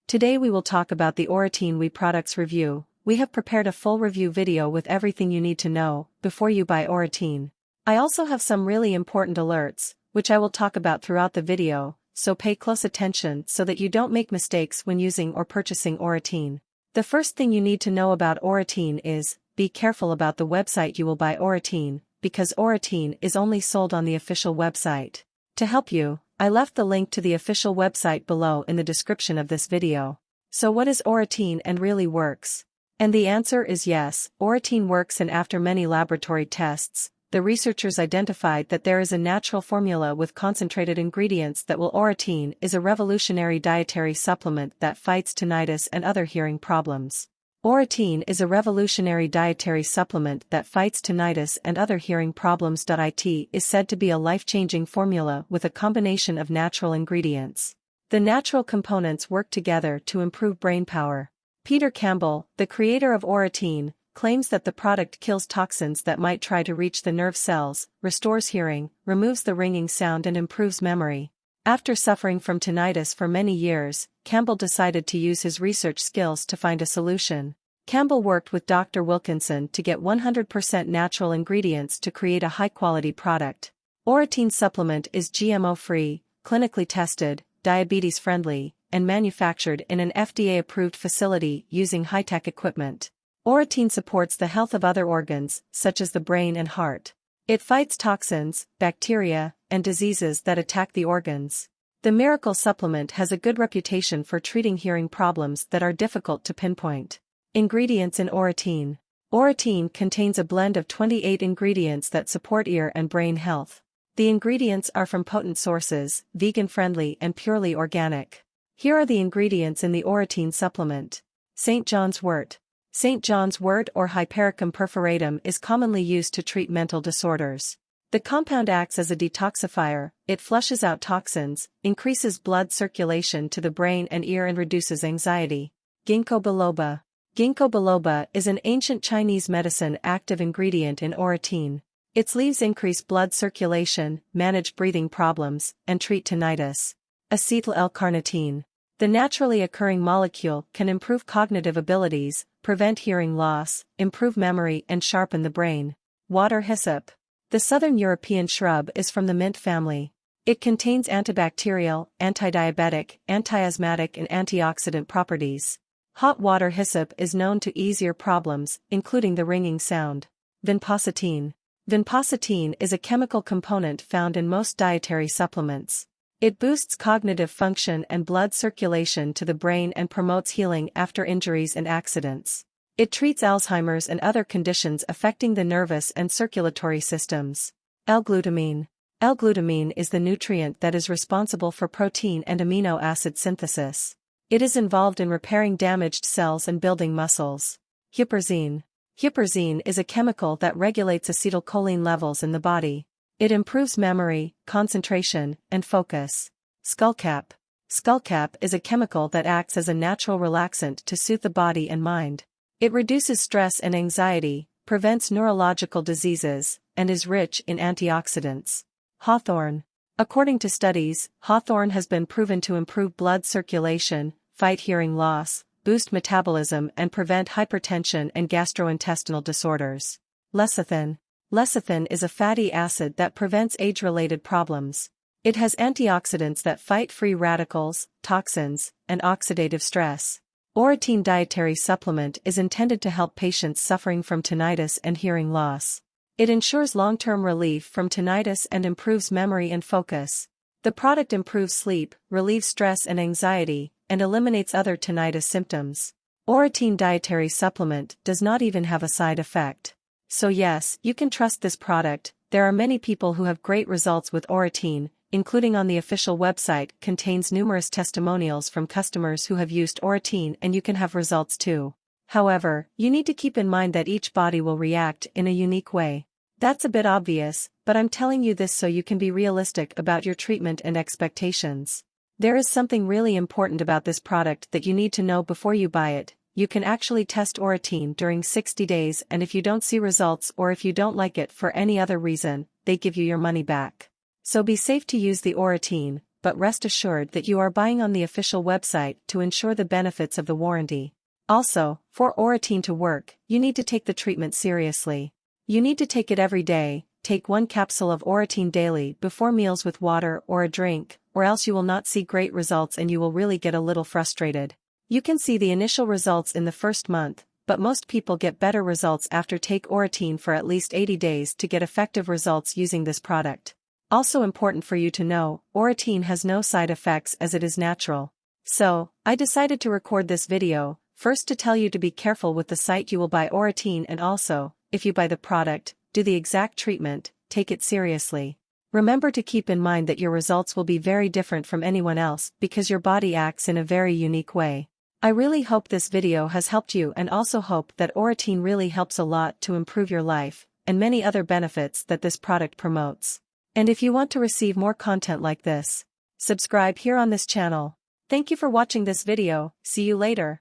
Today we will talk about the Auritine We products review. We have prepared a full review video with everything you need to know before you buy Auritine. I also have some really important alerts, which I will talk about throughout the video, so pay close attention so that you don't make mistakes when using or purchasing Auritine. The first thing you need to know about Auritine is, be careful about the website you will buy Auritine, because Auritine is only sold on the official website. To help you, I left the link to the official website below in the description of this video. So what is Auritine and really works? And the answer is yes, Auritine works, and after many laboratory tests, the researchers identified that there is a natural formula with concentrated ingredients that will. Auritine is a revolutionary dietary supplement that fights tinnitus and other hearing problems. Auritine is a revolutionary dietary supplement that fights tinnitus and other hearing problems. It is said to be a life-changing formula with a combination of natural ingredients. The natural components work together to improve brain power. Peter Campbell, the creator of Auritine, claims that the product kills toxins that might try to reach the nerve cells, restores hearing, removes the ringing sound, and improves memory. After suffering from tinnitus for many years, Campbell decided to use his research skills to find a solution. Campbell worked with Dr. Wilkinson to get 100% natural ingredients to create a high-quality product. Auritine supplement is GMO-free, clinically tested, diabetes-friendly, and manufactured in an FDA-approved facility using high-tech equipment. Auritine supports the health of other organs, such as the brain and heart. It fights toxins, bacteria, and diseases that attack the organs. The miracle supplement has a good reputation for treating hearing problems that are difficult to pinpoint. Ingredients in Auritine. Auritine contains a blend of 28 ingredients that support ear and brain health. The ingredients are from potent sources, vegan-friendly and purely organic. Here are the ingredients in the Auritine supplement. St. John's wort. St. John's wort or Hypericum perforatum is commonly used to treat mental disorders. The compound acts as a detoxifier, it flushes out toxins, increases blood circulation to the brain and ear, and reduces anxiety. Ginkgo biloba. Ginkgo biloba is an ancient Chinese medicine active ingredient in Auritine. Its leaves increase blood circulation, manage breathing problems, and treat tinnitus. Acetyl L-carnitine. The naturally occurring molecule can improve cognitive abilities, prevent hearing loss, improve memory, and sharpen the brain. Water hyssop. The southern European shrub is from the mint family. It contains antibacterial, antidiabetic, anti-asthmatic, and antioxidant properties. Hot water hyssop is known to ease ear problems, including the ringing sound. Vinpocetine. Vinpocetine is a chemical component found in most dietary supplements. It boosts cognitive function and blood circulation to the brain and promotes healing after injuries and accidents. It treats Alzheimer's and other conditions affecting the nervous and circulatory systems. L-glutamine. L-glutamine is the nutrient that is responsible for protein and amino acid synthesis. It is involved in repairing damaged cells and building muscles. Huperzine. Huperzine is a chemical that regulates acetylcholine levels in the body. It improves memory, concentration, and focus. Skullcap. Skullcap is a chemical that acts as a natural relaxant to soothe the body and mind. It reduces stress and anxiety, prevents neurological diseases, and is rich in antioxidants. Hawthorn. According to studies, hawthorn has been proven to improve blood circulation, fight hearing loss, boost metabolism, and prevent hypertension and gastrointestinal disorders. Lecithin. Lecithin is a fatty acid that prevents age-related problems. It has antioxidants that fight free radicals, toxins, and oxidative stress. Auritine dietary supplement is intended to help patients suffering from tinnitus and hearing loss. It ensures long-term relief from tinnitus and improves memory and focus. The product improves sleep, relieves stress and anxiety, and eliminates other tinnitus symptoms. Auritine dietary supplement does not even have a side effect. So yes, you can trust this product. There are many people who have great results with Auritine, including on the official website contains numerous testimonials from customers who have used Auritine, and you can have results too. However, you need to keep in mind that each body will react in a unique way. That's a bit obvious, but I'm telling you this so you can be realistic about your treatment and expectations. There is something really important about this product that you need to know before you buy it. You can actually test Auritine during 60 days, and if you don't see results or if you don't like it for any other reason, they give you your money back. So be safe to use the Auritine, but rest assured that you are buying on the official website to ensure the benefits of the warranty. Also, for Auritine to work, you need to take the treatment seriously. You need to take it every day. Take 1 capsule of Auritine daily before meals with water or a drink, or else you will not see great results and you will really get a little frustrated. You can see the initial results in the first month, but most people get better results after take Auritine for at least 80 days to get effective results using this product. Also important for you to know, Auritine has no side effects as it is natural. So, I decided to record this video, first to tell you to be careful with the site you will buy Auritine, and also, if you buy the product, do the exact treatment, take it seriously. Remember to keep in mind that your results will be very different from anyone else because your body acts in a very unique way. I really hope this video has helped you, and also hope that Auritine really helps a lot to improve your life, and many other benefits that this product promotes. And if you want to receive more content like this, subscribe here on this channel. Thank you for watching this video, see you later.